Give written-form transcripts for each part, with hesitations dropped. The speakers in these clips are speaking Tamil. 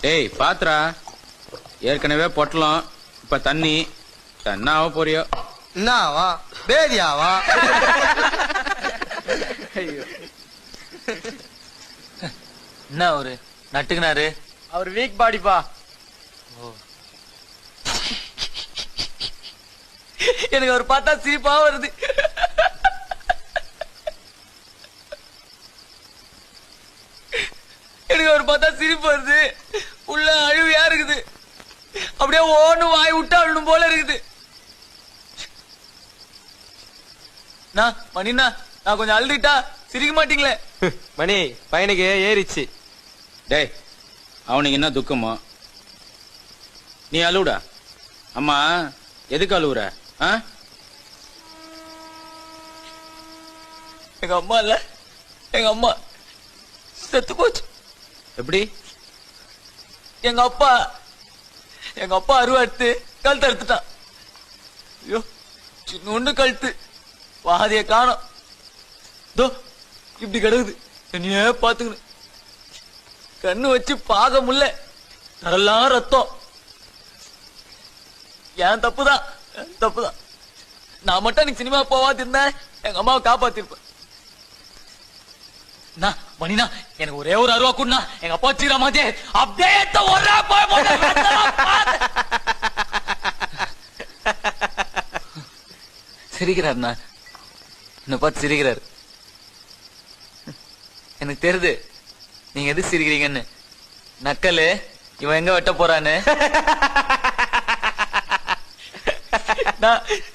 ஏய் பாத்ரா, ஏற்கனவே பொட்டலம், இப்ப தண்ணி. தன்னாவ போறியோ? என்னவா பேதியாவா? என்ன அவரு நட்டுக்குனாரு? அவர் வீக் பாடிப்பா. எனக்கு அவர் பார்த்தா சிரிப்பா வருது. எனக்கு அவர் பார்த்தா சிரிப்பு வருது. உள்ள அழுவியா இருக்குது. அப்படியே ஓன்னு வாய் விட்டு அழுணும் போல இருக்குது. மணிண்ணா, நான் கொஞ்சம் அழுதுட்டா சிரிக்க மாட்டீங்களே? மணி பையனுக்கு ஏறிச்சு. டேய், அவனுக்கு என்ன துக்கமோ? நீ அழுவுடா. அம்மா எதுக்கு அழுவுற? எங்க அம்மா இல்ல, எங்க அம்மா செத்து போச்சு. எப்படி? எங்க அப்பா அருவாடுத்து கழுத்து அறுத்துட்டான். ஐயோ, சின்ன கழுத்து, பாதிய காணோம். தோ இப்படி கிடக்குது. என்னையே பாத்துக்கணும். கண்ணு வச்சு பாக முல்ல, தரெல்லாம் ரத்தம். ஏன் தப்புதான். நான் மட்டும் எனக்கு சினிமா போவாது இருந்தேன், எங்க அம்மாவை காப்பாத்திருப்பேன். மணினா, எனக்கு ஒரே ஒரு அருவா கூடனா எங்க அப்பா வச்சுக்கிற மாதிரி அப்படியே சிரிக்கிறாருண்ணா. என்ன பார்த்து சிரிக்கிறாரு. எனக்கு தெரியுது நீங்க எது சிரிக்கிறீங்கன்னு. நக்கலு இவன் எங்க வெட்ட போறான்னு.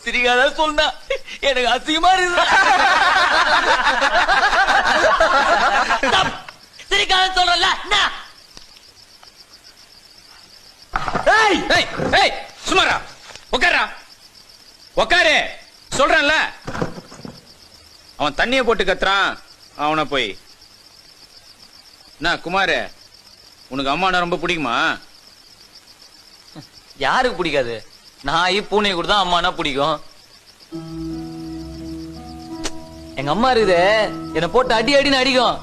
சிரிக்காத சொன்னா எனக்கு அசிங்கமா இருக்கு. சிரிக்காத சொல்றல. சுமாரா உட்காரா, உட்காரு சொல்றேன்ல. அவன் தண்ணிய போட்டு கத்துறான். அவனை போய் என்ன குமாரு, உனக்கு அம்மானா ரொம்ப பிடிக்குமா? யாருக்கு பிடிக்காது? நாய் பூனை கூட தான் அம்மானா பிடிக்கும். எங்க அம்மா இருக்குது, என்ன போட்டு அடி அடின்னு அடிக்கும்.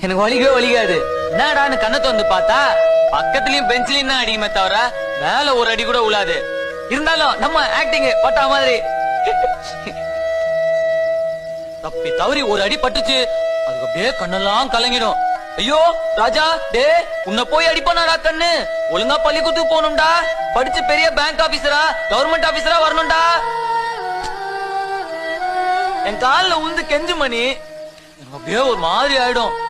எனக்கு வலிக்கவே வலிக்காது. என்னடான்னு கண்ணத்தை வந்து பார்த்தா பக்கத்துலயும் பெஞ்சிலையும் தான் அடிக்குமே தவிர மேல ஒரு அடி கூட உழாது. இருந்தாலும் நம்ம ஆக்டிங் பட்டா மாதிரி தப்பி தவறி ஒரு அடி பட்டுச்சு, அதுக்கு அப்படியே கண்ணெல்லாம் கலங்கிடும். ஐயோ ராஜா, டே உன்னை போய் அடிப்பானாடா கண்ணு. ஒழுங்கா பள்ளிக்கூடத்துக்கு போகணும்டா, படிச்சு பெரிய பேங்க் ஆபீசரா கவர்மெண்ட் ஆபீசரா வரணும்டா. என் காலில் உழுந்து கெஞ்சு மணி, அப்படியே ஒரு மாதிரி ஆயிடும்.